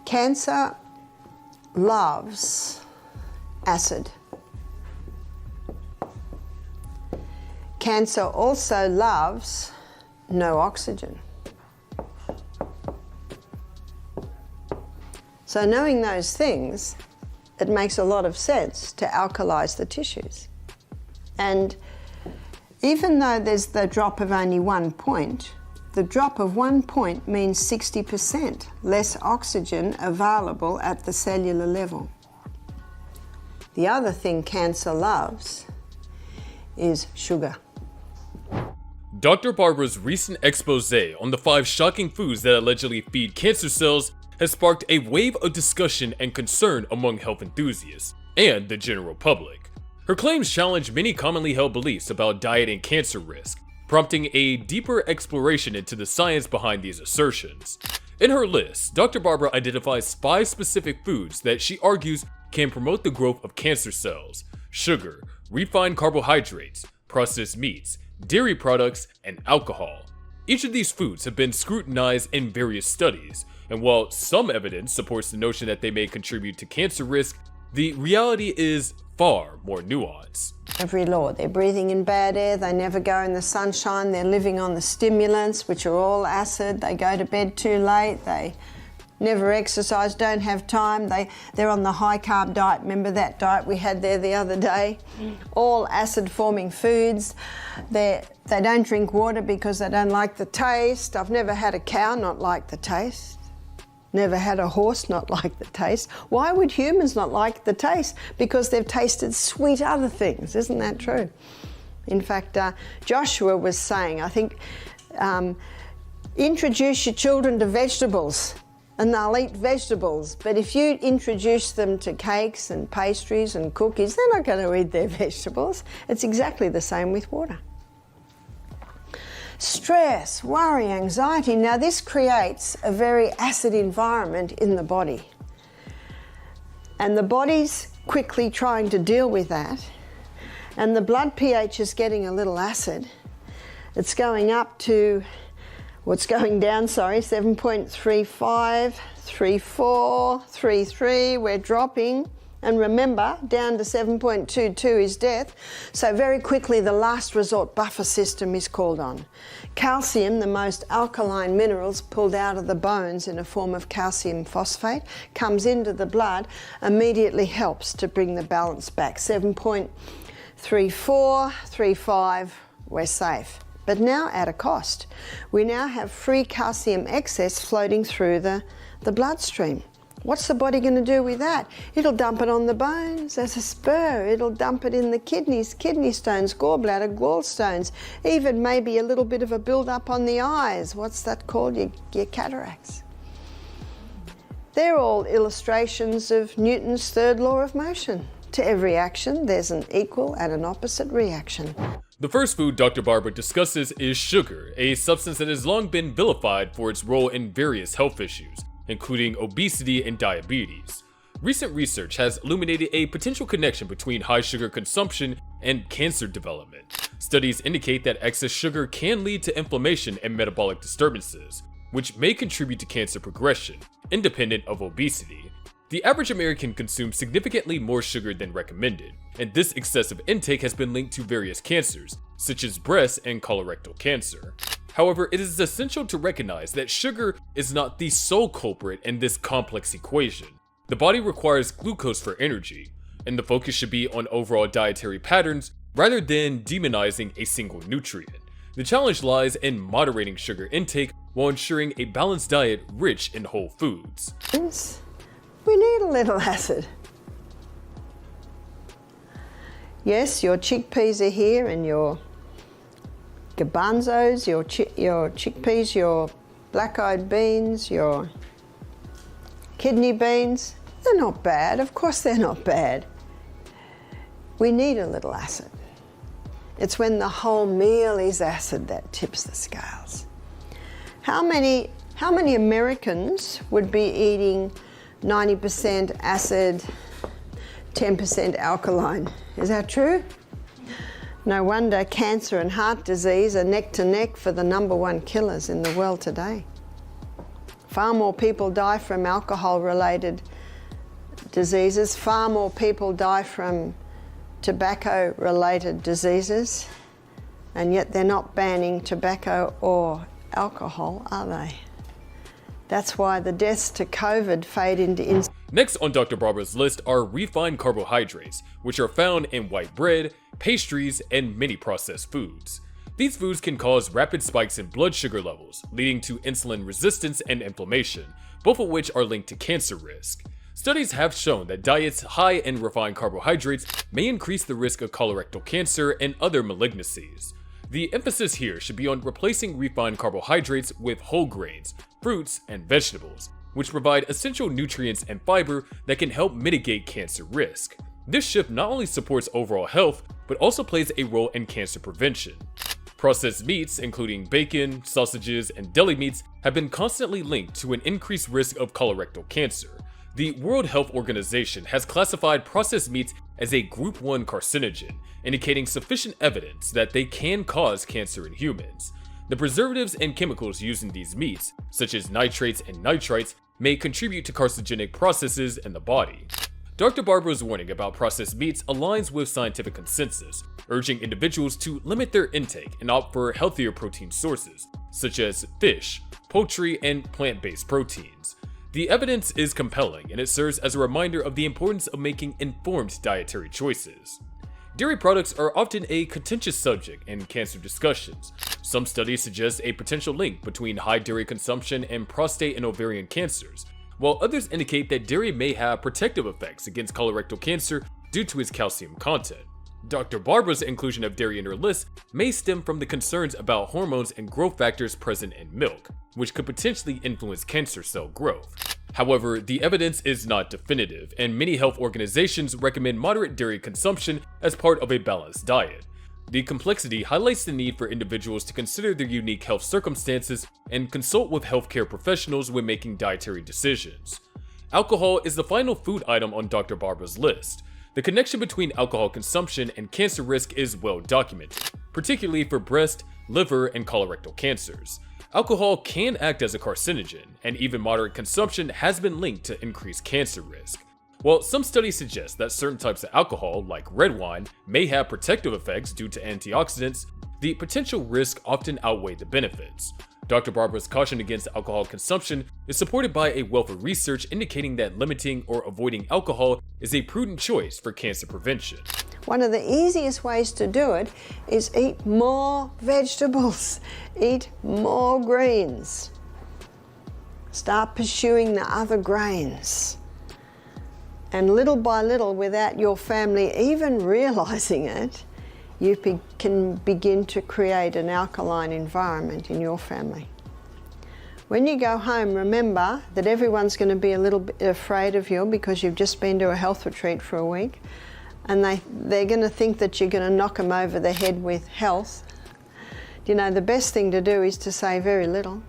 Cancer loves acid. Cancer also loves no oxygen. So knowing those things, it makes a lot of sense to alkalize the tissues. And even though there's the drop of only 1 point, the drop of 1 point means 60% less oxygen available at the cellular level. The other thing cancer loves is sugar. Dr. Barbara's recent expose on the 5 shocking foods that allegedly feed cancer cells has sparked a wave of discussion and concern among health enthusiasts and the general public. Her claims challenge many commonly held beliefs about diet and cancer risk, prompting a deeper exploration into the science behind these assertions. In her list, Dr. Barbara identifies 5 specific foods that she argues can promote the growth of cancer cells: sugar, refined carbohydrates, processed meats, dairy products, and alcohol. Each of these foods have been scrutinized in various studies, and while some evidence supports the notion that they may contribute to cancer risk, the reality is far more nuanced. Every law. They're breathing in bad air, they never go in the sunshine, they're living on the stimulants, which are all acid, they go to bed too late, they never exercise, don't have time, they're on the high carb diet. Remember that diet we had there the other day? All acid forming foods. They don't drink water because they don't like the taste. I've never had a cow not like the taste. Never had a horse not like the taste. Why would humans not like the taste? Because they've tasted sweet other things. Isn't that true? In fact, Joshua was saying, I think, introduce your children to vegetables and they'll eat vegetables. But if you introduce them to cakes and pastries and cookies, they're not going to eat their vegetables. It's exactly the same with water. Stress, worry, anxiety. Now this creates a very acid environment in the body. And the body's quickly trying to deal with that. And the blood pH is getting a little acid. It's going up to, what's going down, 7.35, 34, 33, we're dropping. And remember, down to 7.22 is death. So very quickly, the last resort buffer system is called on. Calcium, the most alkaline minerals pulled out of the bones in a form of calcium phosphate, comes into the blood, immediately helps to bring the balance back. 7.34, 35, we're safe. But now at a cost. We now have free calcium excess floating through the bloodstream. What's the body going to do with that? It'll dump it on the bones as a spur. It'll dump it in the kidneys, kidney stones, gallbladder, gallstones, even maybe a little bit of a build-up on the eyes. What's that called? Your cataracts. They're all illustrations of Newton's third law of motion. To every action, there's an equal and an opposite reaction. The first food Dr. Barbara discusses is sugar, a substance that has long been vilified for its role in various health issues, including obesity and diabetes. Recent research has illuminated a potential connection between high sugar consumption and cancer development. Studies indicate that excess sugar can lead to inflammation and metabolic disturbances, which may contribute to cancer progression, independent of obesity. The average American consumes significantly more sugar than recommended, and this excessive intake has been linked to various cancers, such as breast and colorectal cancer. However, it is essential to recognize that sugar is not the sole culprit in this complex equation. The body requires glucose for energy, and the focus should be on overall dietary patterns rather than demonizing a single nutrient. The challenge lies in moderating sugar intake while ensuring a balanced diet rich in whole foods. We need a little acid. Yes, your chickpeas are here, and your garbanzos, your chickpeas, your black-eyed beans, your kidney beans. They're not bad. Of course they're not bad. We need a little acid. It's when the whole meal is acid that tips the scales. How many Americans would be eating 90% acid, 10% alkaline? Is that true? No wonder cancer and heart disease are neck to neck for the #1 killers in the world today. Far more people die from alcohol-related diseases. Far more people die from tobacco-related diseases. And yet they're not banning tobacco or alcohol, are they? That's why the deaths to COVID fade into Next on Dr. Barbara's list are refined carbohydrates, which are found in white bread, pastries, and many processed foods. These foods can cause rapid spikes in blood sugar levels, leading to insulin resistance and inflammation, both of which are linked to cancer risk. Studies have shown that diets high in refined carbohydrates may increase the risk of colorectal cancer and other malignancies. The emphasis here should be on replacing refined carbohydrates with whole grains, fruits, and vegetables, which provide essential nutrients and fiber that can help mitigate cancer risk. This shift not only supports overall health, but also plays a role in cancer prevention. Processed meats, including bacon, sausages, and deli meats, have been constantly linked to an increased risk of colorectal cancer. The World Health Organization has classified processed meats as a Group 1 carcinogen, indicating sufficient evidence that they can cause cancer in humans. The preservatives and chemicals used in these meats, such as nitrates and nitrites, may contribute to carcinogenic processes in the body. Dr. Barbara's warning about processed meats aligns with scientific consensus, urging individuals to limit their intake and opt for healthier protein sources, such as fish, poultry, and plant-based proteins. The evidence is compelling, and it serves as a reminder of the importance of making informed dietary choices. Dairy products are often a contentious subject in cancer discussions. Some studies suggest a potential link between high dairy consumption and prostate and ovarian cancers, while others indicate that dairy may have protective effects against colorectal cancer due to its calcium content. Dr. Barbara's inclusion of dairy in her list may stem from the concerns about hormones and growth factors present in milk, which could potentially influence cancer cell growth. However, the evidence is not definitive, and many health organizations recommend moderate dairy consumption as part of a balanced diet. The complexity highlights the need for individuals to consider their unique health circumstances and consult with healthcare professionals when making dietary decisions. Alcohol is the final food item on Dr. Barbara's list. The connection between alcohol consumption and cancer risk is well documented, particularly for breast, liver, and colorectal cancers. Alcohol can act as a carcinogen, and even moderate consumption has been linked to increased cancer risk. While some studies suggest that certain types of alcohol, like red wine, may have protective effects due to antioxidants, the potential risks often outweigh the benefits. Dr. Barbara's caution against alcohol consumption is supported by a wealth of research indicating that limiting or avoiding alcohol is a prudent choice for cancer prevention. One of the easiest ways to do it is eat more vegetables, eat more greens. Start pursuing the other grains. And little by little, without your family even realizing it, you can begin to create an alkaline environment in your family. When you go home, remember that everyone's going to be a little bit afraid of you because you've just been to a health retreat for a week, and they're going to think that you're going to knock them over the head with health. You know, the best thing to do is to say very little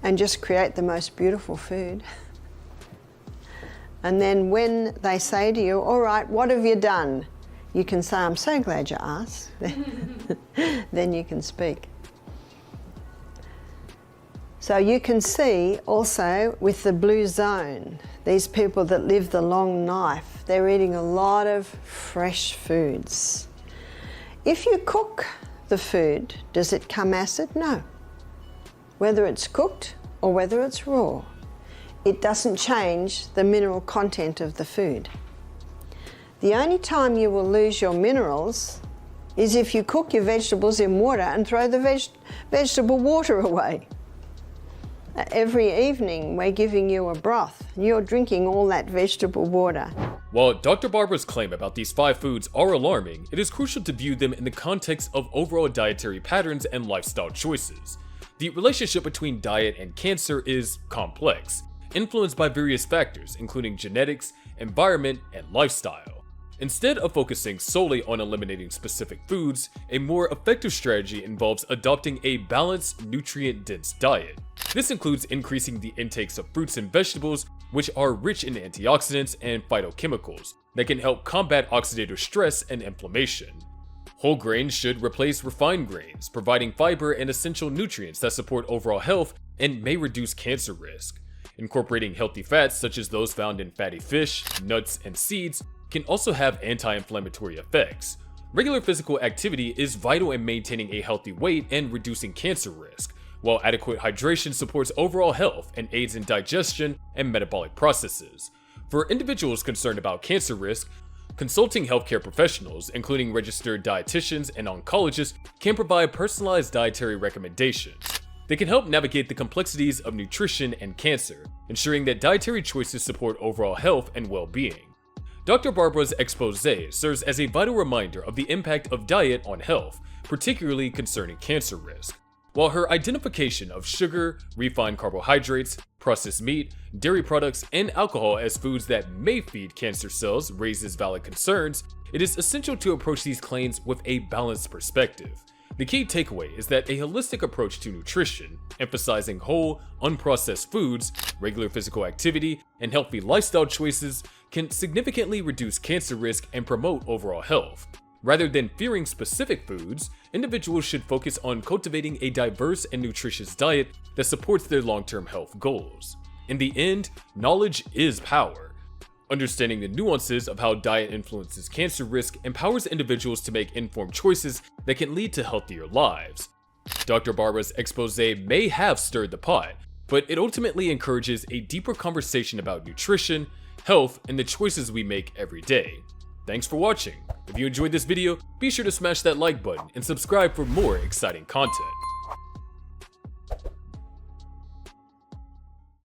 and just create the most beautiful food. And then when they say to you, all right, what have you done? You can say, I'm so glad you asked. Then you can speak. So you can see also with the blue zone, these people that live the long life, they're eating a lot of fresh foods. If you cook the food, does it come acid? No. Whether it's cooked or whether it's raw, it doesn't change the mineral content of the food. The only time you will lose your minerals is if you cook your vegetables in water and throw the vegetable water away. Every evening we're giving you a broth and you're drinking all that vegetable water. While Dr. Barbara's claim about these 5 foods are alarming, it is crucial to view them in the context of overall dietary patterns and lifestyle choices. The relationship between diet and cancer is complex, influenced by various factors including genetics, environment, and lifestyle. Instead of focusing solely on eliminating specific foods, a more effective strategy involves adopting a balanced, nutrient-dense diet. This includes increasing the intakes of fruits and vegetables, which are rich in antioxidants and phytochemicals that can help combat oxidative stress and inflammation. Whole grains should replace refined grains, providing fiber and essential nutrients that support overall health and may reduce cancer risk. Incorporating healthy fats such as those found in fatty fish, nuts, and seeds can also have anti-inflammatory effects. Regular physical activity is vital in maintaining a healthy weight and reducing cancer risk, while adequate hydration supports overall health and aids in digestion and metabolic processes. For individuals concerned about cancer risk, consulting healthcare professionals, including registered dietitians and oncologists, can provide personalized dietary recommendations. They can help navigate the complexities of nutrition and cancer, ensuring that dietary choices support overall health and well-being. Dr. Barbara's exposé serves as a vital reminder of the impact of diet on health, particularly concerning cancer risk. While her identification of sugar, refined carbohydrates, processed meat, dairy products, and alcohol as foods that may feed cancer cells raises valid concerns, it is essential to approach these claims with a balanced perspective. The key takeaway is that a holistic approach to nutrition, emphasizing whole, unprocessed foods, regular physical activity, and healthy lifestyle choices, can significantly reduce cancer risk and promote overall health. Rather than fearing specific foods, individuals should focus on cultivating a diverse and nutritious diet that supports their long-term health goals. In the end, knowledge is power. Understanding the nuances of how diet influences cancer risk empowers individuals to make informed choices that can lead to healthier lives. Dr. Barbara's exposé may have stirred the pot, but it ultimately encourages a deeper conversation about nutrition, health, and the choices we make every day. Thanks for watching. If you enjoyed this video, be sure to smash that like button and subscribe for more exciting content.